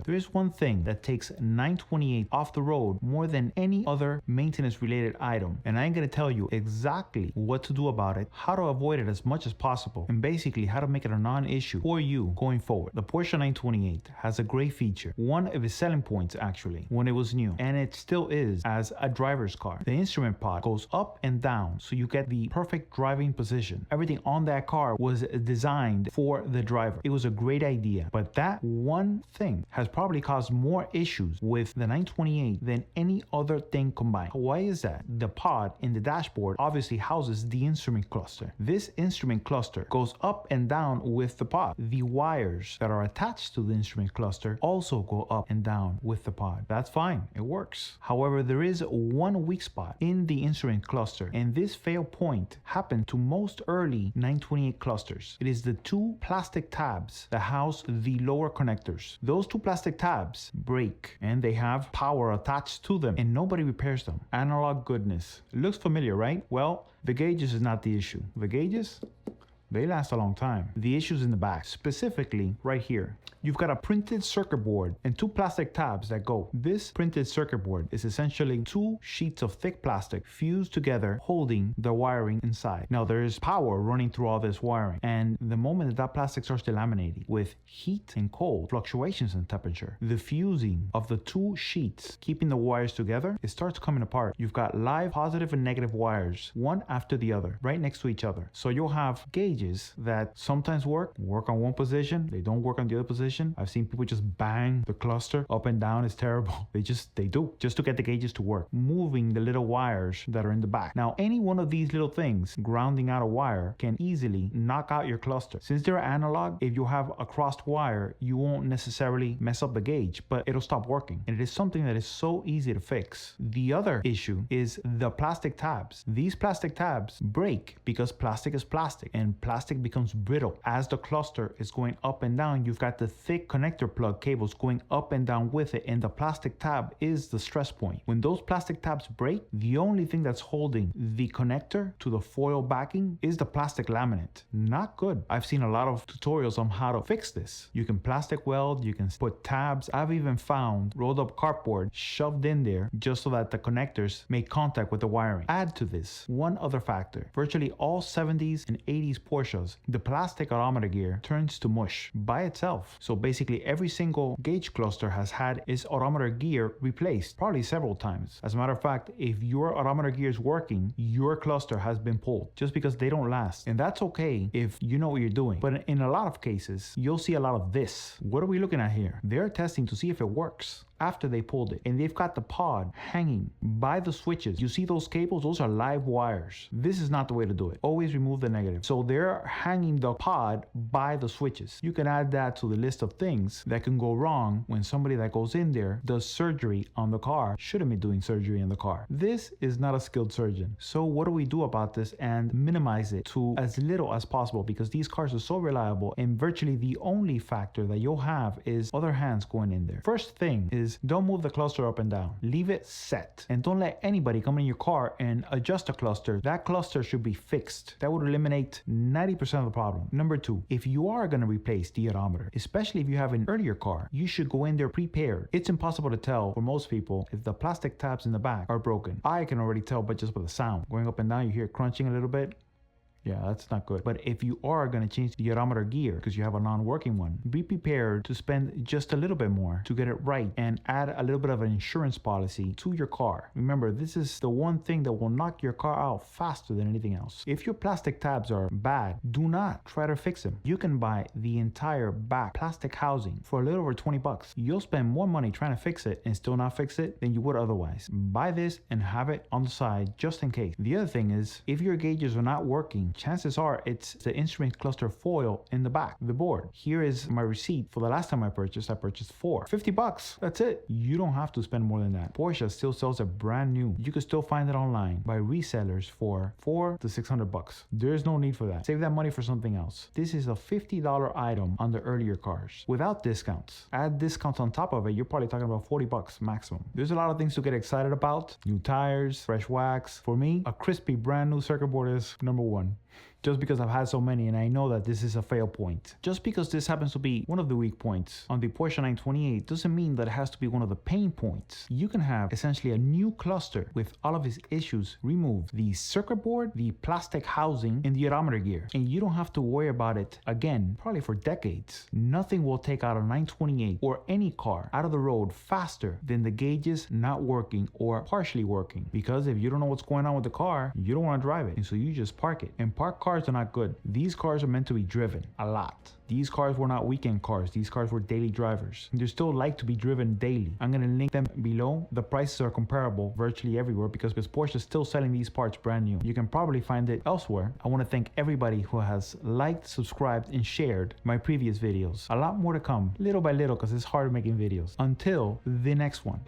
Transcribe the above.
There is one thing that takes 928 off the road more than any other maintenance related item, and I ain't gonna tell you exactly what to do about it, how to avoid it as much as possible, and basically how to make it a non-issue for you going forward. The Porsche 928 has a great feature, one of its selling points actually, when it was new, and it still is as a driver's car. The instrument pod goes up and down so you get the perfect driving position. Everything on that car was designed for the driver. It was a great idea, but that one thing has probably caused more issues with the 928 than any other thing combined. Why is that? The pod in the dashboard obviously houses the instrument cluster. This instrument cluster goes up and down with the pod. The wires that are attached to the instrument cluster also go up and down with the pod. That's fine, it works. However, there is one weak spot in the instrument cluster, and this fail point happened to most early 928 clusters. It is the two plastic tabs that house the lower connectors. Those two plastic tabs break and they have power attached to them and nobody repairs them. Analog goodness. Looks familiar, right? Well, the gauges is not the issue. The gauges, they last a long time. The issue's in the back, specifically right here. You've got a printed circuit board and two plastic tabs that go. This printed circuit board is essentially two sheets of thick plastic fused together holding the wiring inside. Now there is power running through all this wiring, and the moment that plastic starts delaminating with heat and cold fluctuations in temperature, the fusing of the two sheets keeping the wires together, it starts coming apart. You've got live positive and negative wires, one after the other, right next to each other. So you'll have gauges that sometimes work on one position, they don't work on the other position. I've seen people just bang the cluster up and down. It's terrible. They do just to get the gauges to work, moving the little wires that are in the back. Now, any one of these little things grounding out a wire can easily knock out your cluster. Since they're analog, if you have a crossed wire, you won't necessarily mess up the gauge, but it'll stop working. And it is something that is so easy to fix. The other issue is the plastic tabs. These plastic tabs break because plastic is plastic, and plastic becomes brittle. As the cluster is going up and down, you've got the thick connector plug cables going up and down with it, and the plastic tab is the stress point. When those plastic tabs break, the only thing that's holding the connector to the foil backing is the plastic laminate. Not good. I've seen a lot of tutorials on how to fix this. You can plastic weld, you can put tabs. I've even found rolled up cardboard shoved in there just so that the connectors make contact with the wiring. Add to this one other factor. Virtually all 70s and 80s Porsches, the plastic odometer gear turns to mush by itself. So basically every single gauge cluster has had its odometer gear replaced, probably several times. As a matter of fact, if your odometer gear is working, your cluster has been pulled, just because they don't last. And that's okay if you know what you're doing. But in a lot of cases, you'll see a lot of this. What are we looking at here? They're testing to see if it works after they pulled it, and they've got the pod hanging by the switches. You see those cables? Those are live wires. This is not the way to do it. Always remove the negative. So they're hanging the pod by the switches. You can add that to the list of things that can go wrong when somebody that goes in there does surgery on the car shouldn't be doing surgery on the car. This is not a skilled surgeon. So what do we do about this and minimize it to as little as possible, because these cars are so reliable, and virtually the only factor that you'll have is other hands going in there. First thing is, don't move the cluster up and down. Leave it set, and don't let anybody come in your car and adjust the cluster. That cluster should be fixed. That would eliminate 90% of the problem. Number two, if you are going to replace the odometer, especially if you have an earlier car, you should go in there prepared. It's impossible to tell for most people if the plastic tabs in the back are broken. I can already tell, but just with the sound going up and down, you hear it crunching a little bit. Yeah, that's not good. But if you are going to change the odometer gear because you have a non-working one, be prepared to spend just a little bit more to get it right, and add a little bit of an insurance policy to your car. Remember, this is the one thing that will knock your car out faster than anything else. If your plastic tabs are bad, do not try to fix them. You can buy the entire back plastic housing for a little over 20 bucks. You'll spend more money trying to fix it and still not fix it than you would otherwise. Buy this and have it on the side just in case. The other thing is, if your gauges are not working, chances are it's the instrument cluster foil in the back of the board. Here is my receipt for the last time I purchased 4. 50 bucks. That's it. You don't have to spend more than that. Porsche still sells it brand new. You can still find it online by resellers for $400 to $600. There's no need for that. Save that money for something else. This is a $50 item on the earlier cars without discounts. Add discounts on top of it, you're probably talking about 40 bucks maximum. There's a lot of things to get excited about. New tires, fresh wax. For me, a crispy brand new circuit board is number one. just because I've had so many and I know that this is a fail point. Just because this happens to be one of the weak points on the Porsche 928 doesn't mean that it has to be one of the pain points. You can have essentially a new cluster with all of its issues removed: the circuit board, the plastic housing, and the odometer gear. And you don't have to worry about it again, probably for decades. Nothing will take out a 928 or any car out of the road faster than the gauges not working or partially working. Because if you don't know what's going on with the car, you don't want to drive it. And so you just park it. And parked cars are not good. These cars are meant to be driven a lot. These cars were not weekend cars. These cars were daily drivers. They're still like to be driven daily. I'm going to link them below. The prices are comparable virtually everywhere because Porsche is still selling these parts brand new. You can probably find it elsewhere. I want to thank everybody who has liked, subscribed, and shared my previous videos. A lot more to come, little by little, because it's hard making videos. Until the next one.